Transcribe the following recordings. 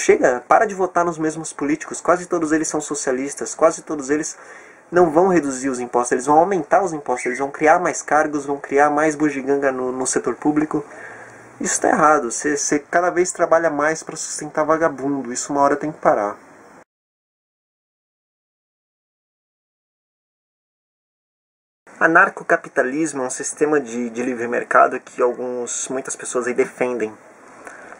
chega, para de votar nos mesmos políticos, quase todos eles são socialistas, quase todos eles não vão reduzir os impostos, eles vão aumentar os impostos, eles vão criar mais cargos, vão criar mais bugiganga no setor público. Isso está errado, você cada vez trabalha mais para sustentar vagabundo, isso uma hora tem que parar. Anarcocapitalismo é um sistema de livre mercado que muitas pessoas aí defendem.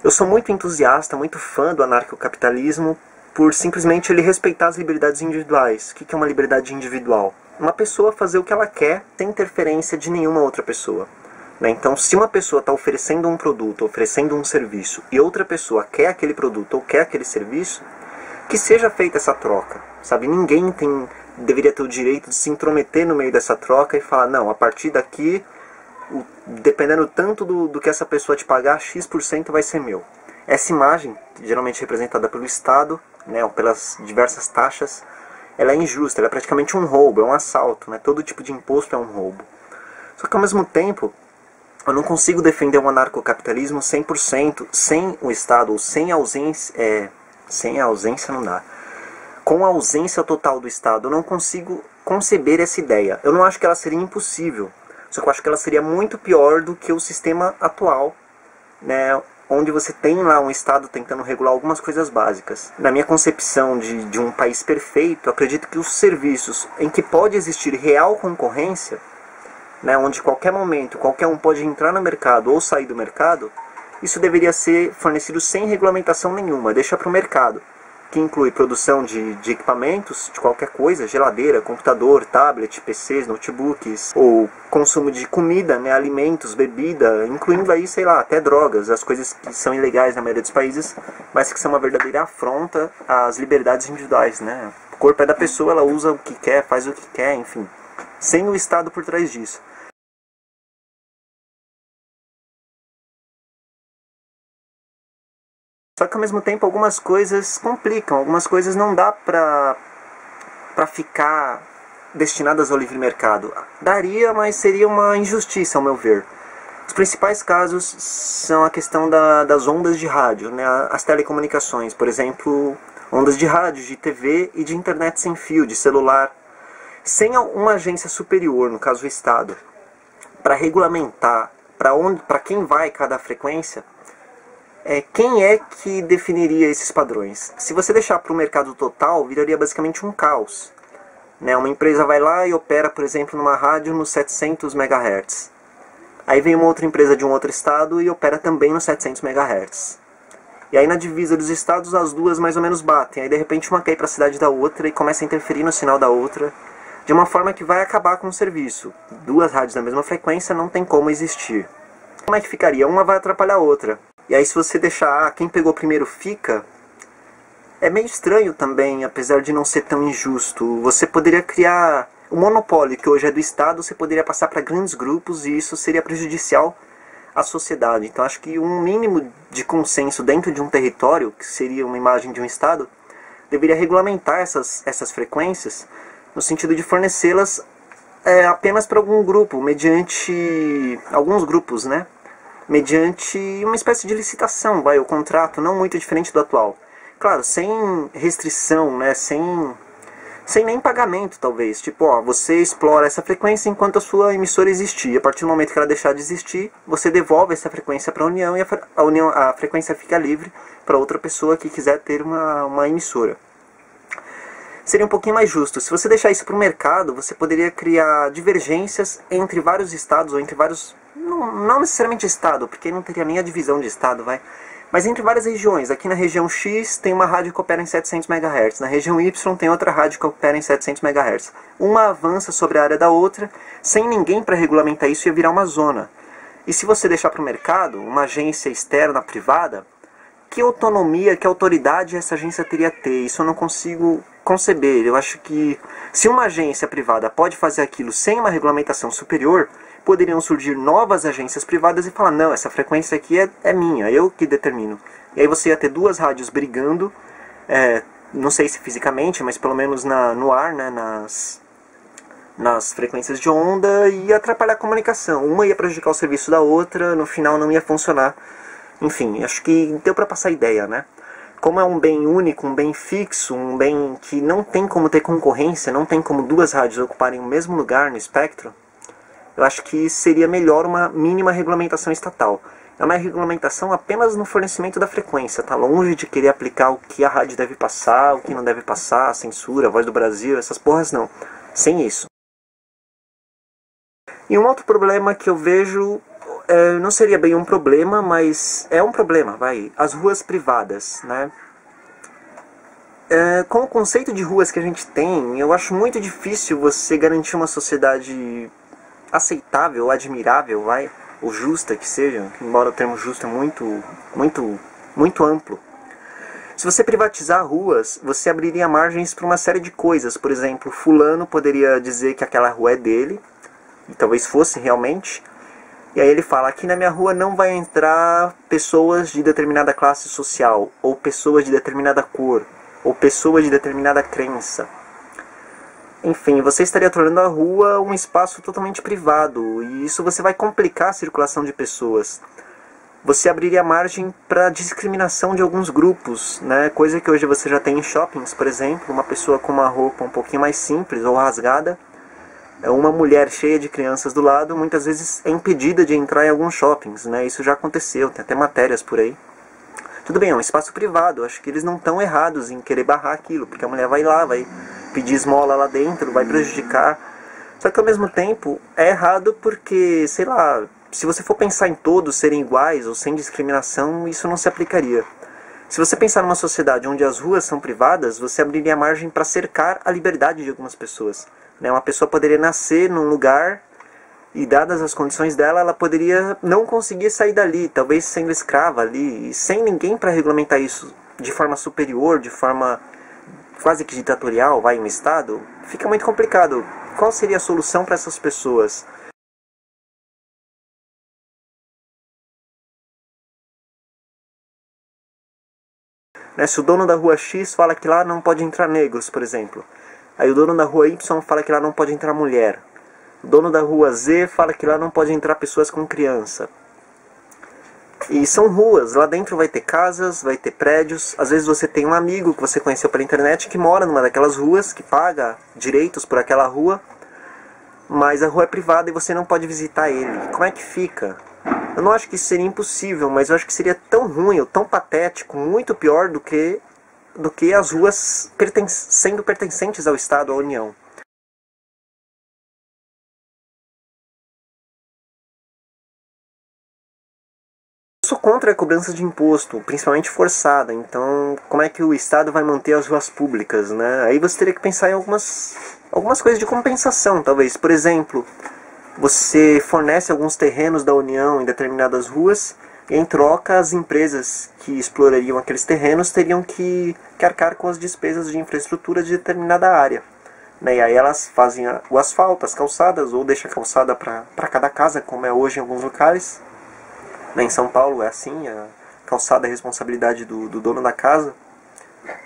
Eu sou muito entusiasta, muito fã do anarcocapitalismo por simplesmente ele respeitar as liberdades individuais. O que é uma liberdade individual? Uma pessoa fazer o que ela quer sem interferência de nenhuma outra pessoa. Então, se uma pessoa está oferecendo um produto, oferecendo um serviço, e outra pessoa quer aquele produto ou quer aquele serviço, que seja feita essa troca. Sabe? Ninguém deveria ter o direito de se intrometer no meio dessa troca e falar, não, a partir daqui, dependendo tanto do que essa pessoa te pagar, X% vai ser meu. Essa imagem, geralmente representada pelo Estado, né, ou pelas diversas taxas, ela é injusta, ela é praticamente um roubo, é um assalto, né? Todo tipo de imposto é um roubo. Só que ao mesmo tempo, eu não consigo defender um anarcocapitalismo 100% sem o Estado, ou sem a ausência não dá. Com a ausência total do Estado, eu não consigo conceber essa ideia. Eu não acho que ela seria impossível, só que eu acho que ela seria muito pior do que o sistema atual, né, onde você tem lá um Estado tentando regular algumas coisas básicas. Na minha concepção de um país perfeito, eu acredito que os serviços em que pode existir real concorrência, né, onde qualquer momento qualquer um pode entrar no mercado ou sair do mercado, isso deveria ser fornecido sem regulamentação nenhuma, deixa para o mercado, que inclui produção de equipamentos, de qualquer coisa, geladeira, computador, tablet, PCs, notebooks, ou consumo de comida, né, alimentos, bebida, incluindo aí, sei lá, até drogas, as coisas que são ilegais na maioria dos países, mas que são uma verdadeira afronta às liberdades individuais, né? O corpo é da pessoa, ela usa o que quer, faz o que quer, enfim, sem o Estado por trás disso. Só que ao mesmo tempo algumas coisas complicam, algumas coisas não dá pra ficar destinadas ao livre mercado. Daria, mas seria uma injustiça ao meu ver. Os principais casos são a questão das ondas de rádio, né? As telecomunicações, por exemplo, ondas de rádio, de TV e de internet sem fio, de celular. Sem uma agência superior, no caso o Estado, para regulamentar para quem vai cada frequência, quem é que definiria esses padrões? Se você deixar para o mercado total, viraria basicamente um caos. Né? Uma empresa vai lá e opera, por exemplo, numa rádio nos 700 MHz. Aí vem uma outra empresa de um outro estado e opera também nos 700 MHz. E aí na divisa dos estados as duas mais ou menos batem. Aí de repente uma cai para a cidade da outra e começa a interferir no sinal da outra, de uma forma que vai acabar com o serviço. Duas rádios na mesma frequência não tem como existir. Como é que ficaria? Uma vai atrapalhar a outra. E aí se você deixar quem pegou primeiro fica, é meio estranho também, apesar de não ser tão injusto. Você poderia criar o monopólio que hoje é do Estado, você poderia passar para grandes grupos e isso seria prejudicial à sociedade. Então acho que um mínimo de consenso dentro de um território, que seria uma imagem de um Estado, deveria regulamentar essas frequências, no sentido de fornecê-las apenas para algum grupo, mediante alguns grupos, né? Mediante uma espécie de licitação, o contrato, não muito diferente do atual. Claro, sem restrição, né, sem nem pagamento, talvez. Tipo, ó, você explora essa frequência enquanto a sua emissora existir. A partir do momento que ela deixar de existir, você devolve essa frequência para a União e a frequência fica livre para outra pessoa que quiser ter uma emissora. Seria um pouquinho mais justo. Se você deixar isso para o mercado, você poderia criar divergências entre vários estados, ou entre vários... Não necessariamente estado, porque não teria nem a divisão de estado, mas entre várias regiões. Aqui na região X tem uma rádio que opera em 700 MHz, na região Y tem outra rádio que opera em 700 MHz. Uma avança sobre a área da outra, sem ninguém para regulamentar isso, ia virar uma zona. E se você deixar para o mercado, uma agência externa, privada, que autonomia, que autoridade essa agência teria a ter? Isso eu não consigo conceber. Eu acho que se uma agência privada pode fazer aquilo sem uma regulamentação superior, poderiam surgir novas agências privadas e falar, não, essa frequência aqui é minha, eu que determino. E aí você ia ter duas rádios brigando, não sei se fisicamente, mas pelo menos no ar, né, nas frequências de onda, e ia atrapalhar a comunicação. Uma ia prejudicar o serviço da outra, no final não ia funcionar. Enfim, acho que deu para passar a ideia, né? Como é um bem único, um bem fixo, um bem que não tem como ter concorrência, não tem como duas rádios ocuparem o mesmo lugar no espectro, eu acho que seria melhor uma mínima regulamentação estatal. É uma regulamentação apenas no fornecimento da frequência, tá longe de querer aplicar o que a rádio deve passar, o que não deve passar, a censura, a Voz do Brasil, essas porras não. Sem isso. E um outro problema que eu vejo, não seria bem um problema, mas é um problema, vai. As ruas privadas, né? Com o conceito de ruas que a gente tem, eu acho muito difícil você garantir uma sociedade aceitável, admirável, vai, ou justa que seja, embora o termo justo é muito amplo. Se você privatizar ruas, você abriria margens para uma série de coisas. Por exemplo, fulano poderia dizer que aquela rua é dele, e talvez fosse realmente, e aí ele fala, aqui na minha rua não vai entrar pessoas de determinada classe social, ou pessoas de determinada cor, ou pessoas de determinada crença. Enfim, você estaria tornando a rua um espaço totalmente privado, e isso você vai complicar a circulação de pessoas. Você abriria margem para discriminação de alguns grupos, né? Coisa que hoje você já tem em shoppings, por exemplo, uma pessoa com uma roupa um pouquinho mais simples ou rasgada, uma mulher cheia de crianças do lado, muitas vezes é impedida de entrar em alguns shoppings, né? Isso já aconteceu, tem até matérias por aí. Tudo bem, é um espaço privado, acho que eles não estão errados em querer barrar aquilo, porque a mulher vai lá, vai pedir esmola lá dentro, vai prejudicar. Só que ao mesmo tempo é errado porque, sei lá, se você for pensar em todos serem iguais ou sem discriminação, isso não se aplicaria. Se você pensar numa sociedade onde as ruas são privadas, você abriria margem para cercar a liberdade de algumas pessoas. Uma pessoa poderia nascer num lugar e, dadas as condições dela, ela poderia não conseguir sair dali, talvez sendo escrava ali, e sem ninguém para regulamentar isso de forma superior, de forma quase que ditatorial, vai, um Estado, fica muito complicado. Qual seria a solução para essas pessoas? Se o dono da rua X fala que lá não pode entrar negros, por exemplo, aí o dono da rua Y fala que lá não pode entrar mulher, o dono da rua Z fala que lá não pode entrar pessoas com criança. E são ruas, lá dentro vai ter casas, vai ter prédios. Às vezes você tem um amigo que você conheceu pela internet que mora numa daquelas ruas, que paga direitos por aquela rua, mas a rua é privada e você não pode visitar ele. Como é que fica? Eu não acho que isso seria impossível, mas eu acho que seria tão ruim ou tão patético, muito pior do que as ruas sendo pertencentes ao Estado, à União. Eu sou contra a cobrança de imposto, principalmente forçada. Então, como é que o Estado vai manter as ruas públicas, né? Aí você teria que pensar em algumas coisas de compensação, talvez. Por exemplo, você fornece alguns terrenos da União em determinadas ruas, e em troca as empresas que explorariam aqueles terrenos teriam que arcar com as despesas de infraestrutura de determinada área. E aí elas fazem o asfalto, as calçadas, ou deixam a calçada para cada casa, como é hoje em alguns locais. Em São Paulo é assim, a calçada é responsabilidade do dono da casa.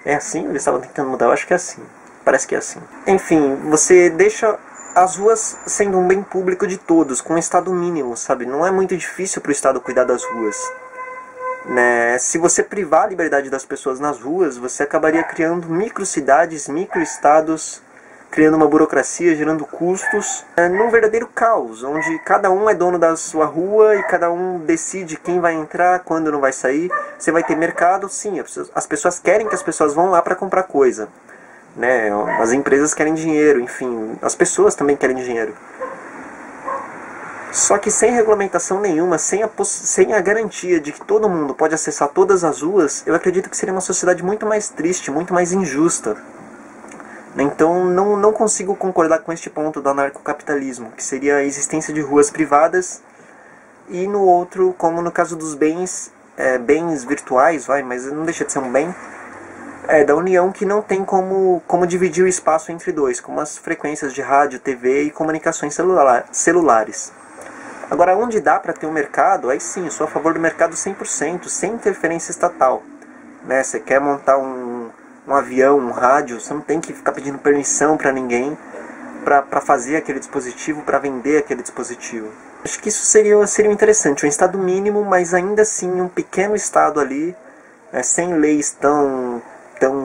É assim? Eles estavam tentando mudar, eu acho que é assim. Parece que é assim. Enfim, você deixa as ruas sendo um bem público de todos, com um estado mínimo, sabe? Não é muito difícil para o Estado cuidar das ruas. Se você privar a liberdade das pessoas nas ruas, você acabaria criando microcidades, microestados, criando uma burocracia, gerando custos, num verdadeiro caos, onde cada um é dono da sua rua e cada um decide quem vai entrar, quando não vai sair. Você vai ter mercado, sim, as pessoas querem que as pessoas vão lá para comprar coisa. As empresas querem dinheiro, enfim, as pessoas também querem dinheiro. Só que sem regulamentação nenhuma, sem a garantia de que todo mundo pode acessar todas as ruas, eu acredito que seria uma sociedade muito mais triste, muito mais injusta. Então não consigo concordar com este ponto do anarcocapitalismo, que seria a existência de ruas privadas, e no outro, como no caso dos bens virtuais, mas não deixa de ser um bem, da União, que não tem como dividir o espaço entre dois, como as frequências de rádio, TV e comunicações celulares. Agora, onde dá para ter um mercado, aí sim, eu sou a favor do mercado 100%, sem interferência estatal. Você quer montar um avião, um rádio, você não tem que ficar pedindo permissão para ninguém para fazer aquele dispositivo, para vender aquele dispositivo. Acho que isso seria interessante, um estado mínimo, mas ainda assim um pequeno estado ali sem leis tão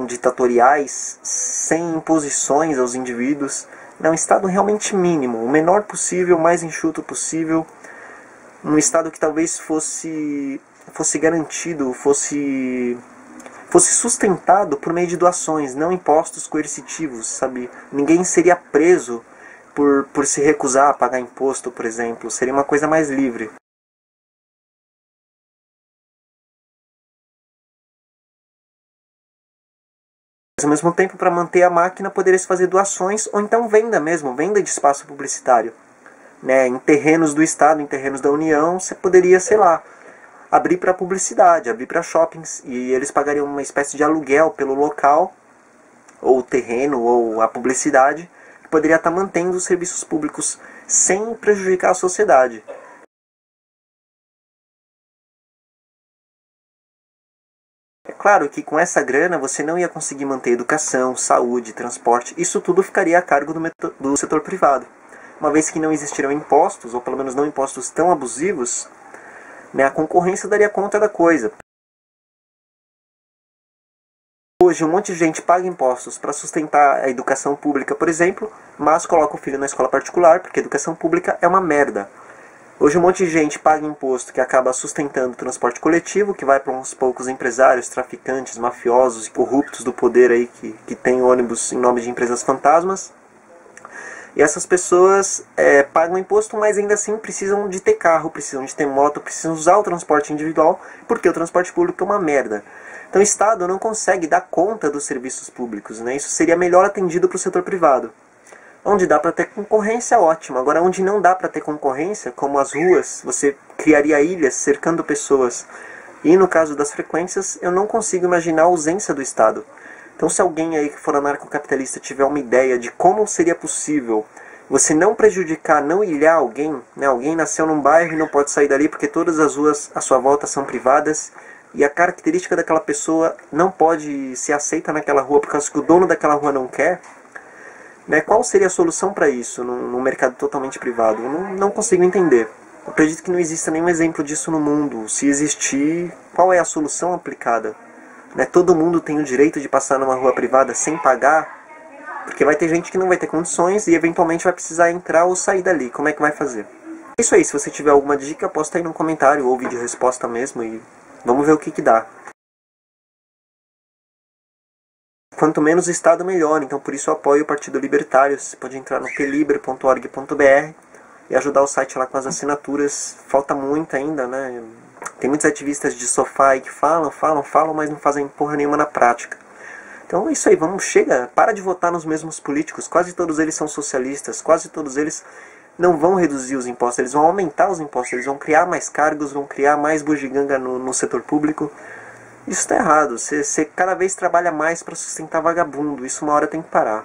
ditatoriais, sem imposições aos indivíduos. Um Estado realmente mínimo, o menor possível, o mais enxuto possível. Um Estado que talvez fosse garantido, fosse sustentado por meio de doações, não impostos coercitivos, sabe? Ninguém seria preso por se recusar a pagar imposto, por exemplo. Seria uma coisa mais livre. Mas ao mesmo tempo, para manter a máquina, poderia se fazer doações ou então venda mesmo, venda de espaço publicitário. Em terrenos do Estado, em terrenos da União, você poderia, sei lá, abrir para publicidade, abrir para shoppings, e eles pagariam uma espécie de aluguel pelo local, ou o terreno, ou a publicidade, que poderia estar mantendo os serviços públicos sem prejudicar a sociedade. É claro que com essa grana você não ia conseguir manter educação, saúde, transporte, isso tudo ficaria a cargo do setor privado. Uma vez que não existiram impostos, ou pelo menos não impostos tão abusivos, a concorrência daria conta da coisa. Hoje um monte de gente paga impostos para sustentar a educação pública, por exemplo, mas coloca o filho na escola particular porque a educação pública é uma merda. Hoje um monte de gente paga imposto que acaba sustentando o transporte coletivo, que vai para uns poucos empresários, traficantes, mafiosos e corruptos do poder aí que tem ônibus em nome de empresas fantasmas. E essas pessoas pagam imposto, mas ainda assim precisam de ter carro, precisam de ter moto, precisam usar o transporte individual, porque o transporte público é uma merda. Então o Estado não consegue dar conta dos serviços públicos, Isso seria melhor atendido para o setor privado. Onde dá para ter concorrência, ótimo. Agora, onde não dá para ter concorrência, como as ruas, você criaria ilhas cercando pessoas. E no caso das frequências, eu não consigo imaginar a ausência do Estado. Então, se alguém aí que for anarcocapitalista tiver uma ideia de como seria possível você não prejudicar, não ilhar alguém, Alguém nasceu num bairro e não pode sair dali porque todas as ruas à sua volta são privadas e a característica daquela pessoa não pode ser aceita naquela rua por causa que o dono daquela rua não quer. Qual seria a solução para isso num mercado totalmente privado? Eu não consigo entender. Eu acredito que não exista nenhum exemplo disso no mundo. Se existir, qual é a solução aplicada? Todo mundo tem o direito de passar numa rua privada sem pagar, porque vai ter gente que não vai ter condições e eventualmente vai precisar entrar ou sair dali. Como é que vai fazer? É isso aí. Se você tiver alguma dica, posta aí no comentário ou vídeo resposta mesmo e vamos ver o que dá. Quanto menos Estado, melhor. Então, por isso eu apoio o Partido Libertário. Você pode entrar no teliber.org.br e ajudar o site lá com as assinaturas. Falta muito ainda, Tem muitos ativistas de sofá aí que falam, mas não fazem porra nenhuma na prática. Então é isso aí, chega, para de votar nos mesmos políticos. Quase todos eles são socialistas, quase todos eles não vão reduzir os impostos, eles vão aumentar os impostos, eles vão criar mais cargos, vão criar mais bugiganga no setor público. Isso está errado. Você cada vez trabalha mais para sustentar vagabundo. Isso uma hora tem que parar.